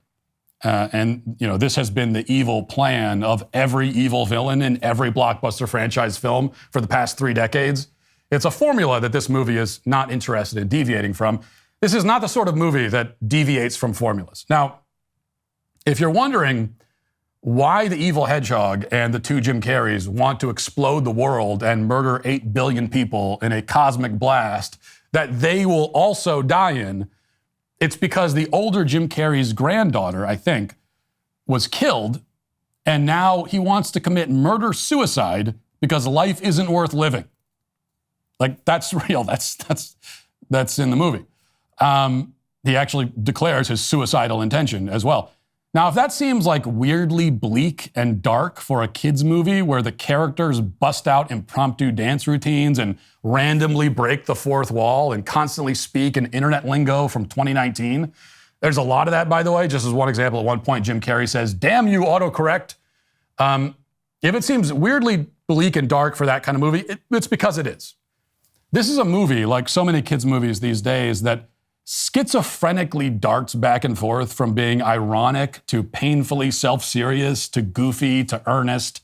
And this has been the evil plan of every evil villain in every blockbuster franchise film for the past 3 decades. It's a formula that this movie is not interested in deviating from. This is not the sort of movie that deviates from formulas. Now, if you're wondering why the evil hedgehog and the 2 Jim Carreys want to explode the world and murder 8 billion people in a cosmic blast that they will also die in, it's because the older Jim Carrey's granddaughter, I think, was killed, and now he wants to commit murder-suicide because life isn't worth living. Like, that's real. That's in the movie. He actually declares his suicidal intention as well. Now, if that seems like weirdly bleak and dark for a kids movie where the characters bust out impromptu dance routines and randomly break the fourth wall and constantly speak in internet lingo from 2019, there's a lot of that, by the way. Just as one example, at one point, Jim Carrey says, "Damn you, autocorrect." If it seems weirdly bleak and dark for that kind of movie, it's because it is. This is a movie, like so many kids' movies these days, that schizophrenically darts back and forth from being ironic to painfully self-serious to goofy to earnest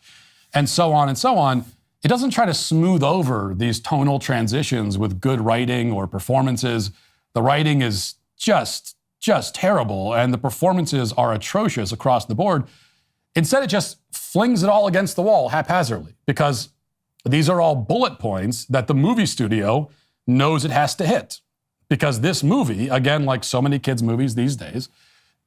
and so on and so on. It doesn't try to smooth over these tonal transitions with good writing or performances. The writing is just terrible, and the performances are atrocious across the board. Instead, it just flings it all against the wall haphazardly because these are all bullet points that the movie studio knows it has to hit. Because this movie, again, like so many kids' movies these days,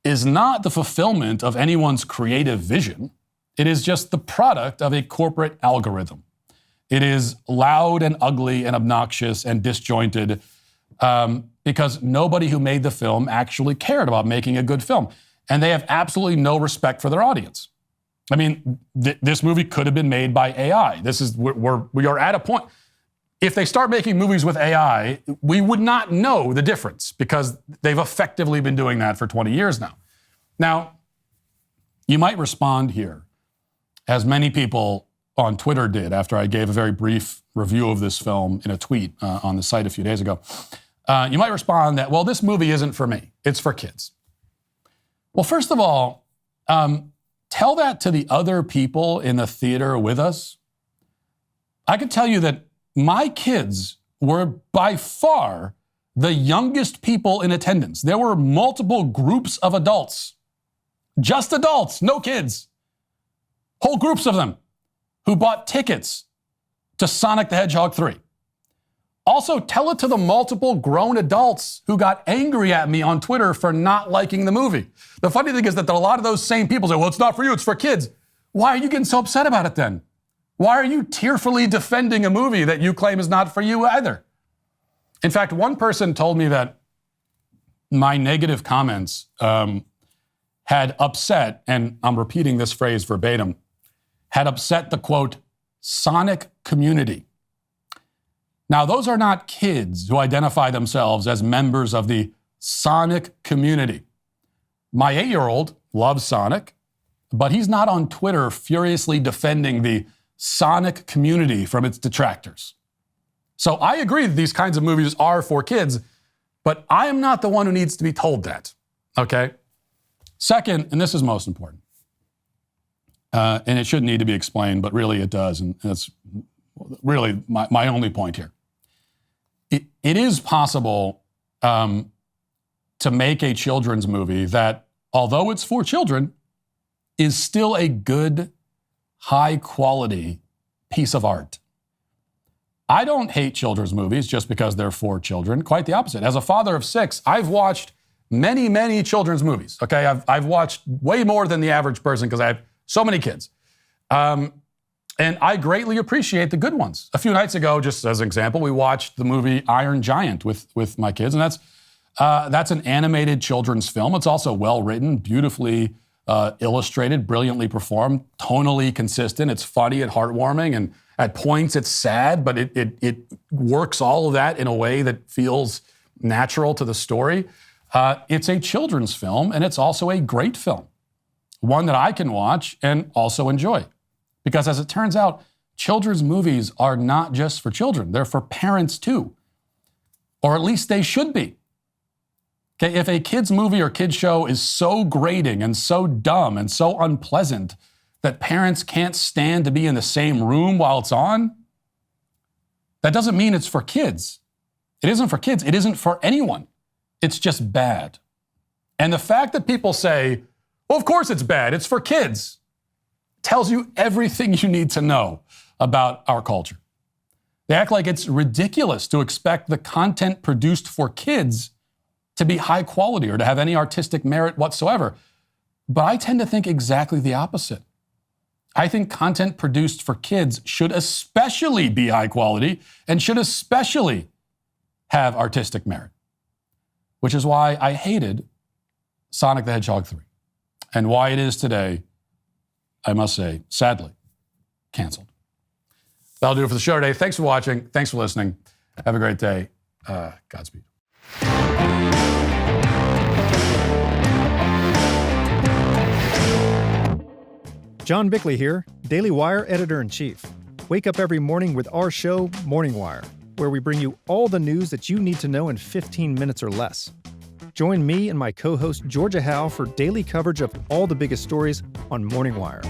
is not the fulfillment of anyone's creative vision. It is just the product of a corporate algorithm. It is loud and ugly and obnoxious and disjointed because nobody who made the film actually cared about making a good film. And they have absolutely no respect for their audience. I mean, this movie could have been made by AI. We are at a point. If they start making movies with AI, we would not know the difference because they've effectively been doing that for 20 years now. Now, you might respond here, as many people on Twitter did after I gave a very brief review of this film in a tweet on the site a few days ago. You might respond that, well, this movie isn't for me. It's for kids. Well, first of all, tell that to the other people in the theater with us. I can tell you that my kids were by far the youngest people in attendance. There were multiple groups of adults, just adults, no kids, whole groups of them who bought tickets to Sonic the Hedgehog 3. Also, tell it to the multiple grown adults who got angry at me on Twitter for not liking the movie. The funny thing is that a lot of those same people say, well, it's not for you, it's for kids. Why are you getting so upset about it then? Why are you tearfully defending a movie that you claim is not for you either? In fact, one person told me that my negative comments had upset, and I'm repeating this phrase verbatim, had upset the, quote, Sonic community. Now, those are not kids who identify themselves as members of the Sonic community. My 8-year-old loves Sonic, but he's not on Twitter furiously defending the Sonic community from its detractors. So I agree that these kinds of movies are for kids, but I am not the one who needs to be told that, okay? Second, and this is most important, and it shouldn't need to be explained, but really it does, and that's really my only point here. It is possible to make a children's movie that, although it's for children, is still a good, high-quality piece of art. I don't hate children's movies just because they're for children. Quite the opposite. As a father of 6, I've watched many, many children's movies. Okay, I've watched way more than the average person because I have so many kids. And I greatly appreciate the good ones. A few nights ago, just as an example, we watched the movie Iron Giant with my kids, and that's an animated children's film. It's also well-written, beautifully illustrated, brilliantly performed, tonally consistent. It's funny and heartwarming, and at points it's sad, but it works all of that in a way that feels natural to the story. It's a children's film, and it's also a great film, one that I can watch and also enjoy. Because as it turns out, children's movies are not just for children. They're for parents too, or at least they should be. Okay, if a kid's movie or kid's show is so grating and so dumb and so unpleasant that parents can't stand to be in the same room while it's on, that doesn't mean it's for kids. It isn't for kids. It isn't for anyone. It's just bad. And the fact that people say, well, of course it's bad, it's for kids, tells you everything you need to know about our culture. They act like it's ridiculous to expect the content produced for kids to be high quality or to have any artistic merit whatsoever. But I tend to think exactly the opposite. I think content produced for kids should especially be high quality and should especially have artistic merit, which is why I hated Sonic the Hedgehog 3. and why it is today, I must say, sadly, canceled. That'll do it for the show today. Thanks for watching. Thanks for listening. Have a great day. Godspeed. John Bickley here, Daily Wire Editor-in-Chief. Wake up every morning with our show, Morning Wire, where we bring you all the news that you need to know in 15 minutes or less. Join me and my co-host Georgia Howe for daily coverage of all the biggest stories on Morning Wire.